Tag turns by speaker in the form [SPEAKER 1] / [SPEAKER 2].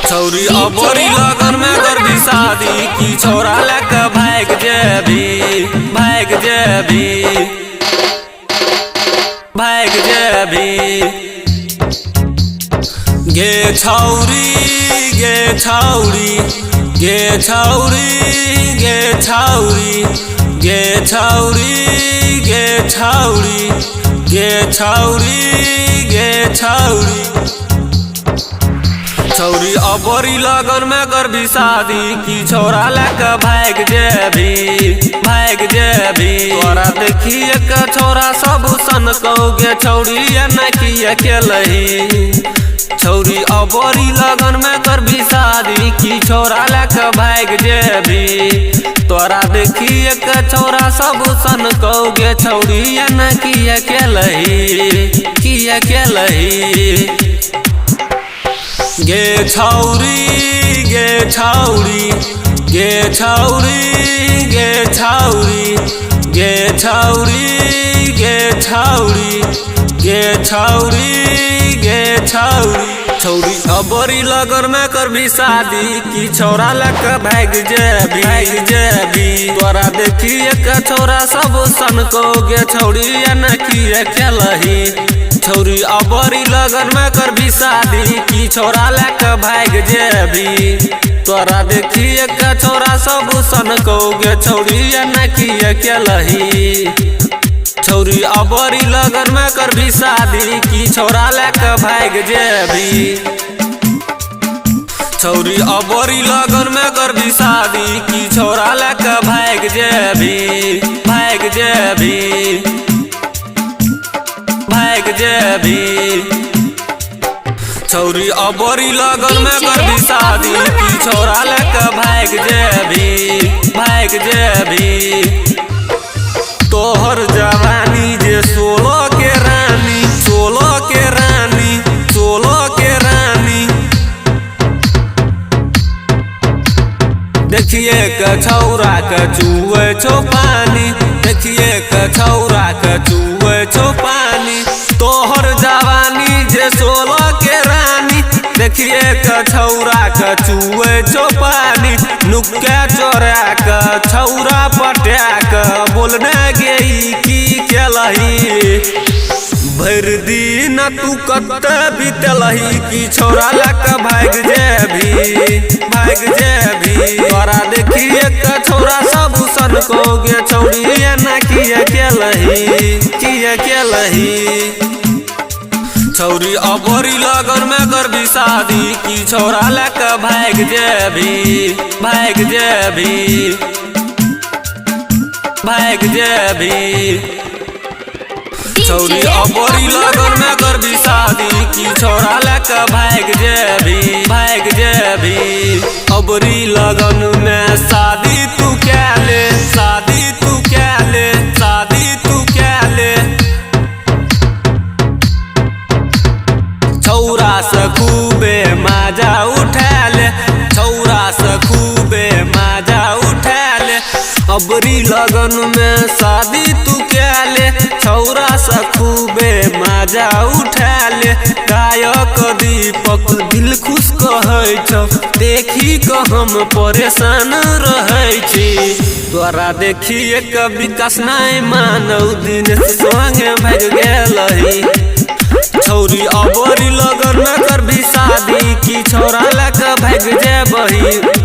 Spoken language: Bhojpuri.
[SPEAKER 1] छौरी अबरी लगन में करबी शादी की छोरा लेके भाग जेबी भाग जेबी भाग जेबी। गे छौरी गे छौरी गे छौरी गे छौरी गे छौरी गे छौरी गे छौरी गे छौरी। छौरी अबरी लगन में करबी शादी की छोरा लेके भाग जेबी भाग जेबी। तोरा देखिए के छोरा सब सन कहोगे छौरी नहीं अकेलही। छौरी अबरी लगन में करबी शादी की छोरा लेके भाग जेबी। तोरा देखिए के छोरा सब सन कहोगे छौरी नहीं अकेलही की अकेलही। गे छौरी गे छौरी गे छौरी गे छौरी गे छौरी गे छौरी गे छौरी गे छौरी। छौरी अबरी लगन में करबी शादी की छोरा लेके भाग जेबी भाग जेबी। तोरा देखिए के छोरा सब सन कहोगे छौरी नहीं अकेलही। छौरी अबरी लगन में करबी शादी की छोरा लेके भाग जेबी। तोरा देखिए के छोरा सब सन कहोगे छौरी नहीं अकेलही। छौरी अबरी लगन में करबी शादी की छोरा लेके भाग जेबी। छौरी अबरी लगन में करबी शादी की छोरा लेके भाग जेबी भाग जेबी भाग जेबी। छौरी अबरी लगन में करबी शादी की छोरा लेके भाग जेबी भाग जेबी। तोहर जवानी जे 16 के रानी 16 के रानी 16 के रानी। देखिए के छौरा के चुए छो पानी देखिए के छौरा के चुए छो पानी। तोहर जवानी जे 16 के रानी देखिए के छौरा के चुए छो पानी। नुक्के चोरा के छौरा पटा के बोलने गई की केलही। भर दिन तू कते बीतलही की छोरा लेके भाग जेबी भाग जेबी। तोरा देखिए के छोरा सब सन कहोगे छौरी नहीं अकेलही की अकेलही। छौरी अबरी लगन में करबी शादी की छोरा लेके भाग जेबी भाग जेबी भाग जेबी। छौरी अबरी लगन में करबी शादी की छोरा लेके भाग जेबी भाग जेबी। अबरी लगन में शादी तू क्या ले शादी तू क्या ले शादी तू क्या ले। छौरा से खूबे मजा उठा ले छौरा से खूबे मजा उठा ले। अबरी लगन में शादी तू क्या ले छौरा से खूबे मजा उठा ले। गायक दीपक दिल खुश कहै छौ देखी के हम परेशान रहै छी। तोरा देखिए के विकास नहीं मानौ दिन संगे भाग गेलही। छौरी अबरी लगन में करबी शादी की छोरा लेके भाग जेबही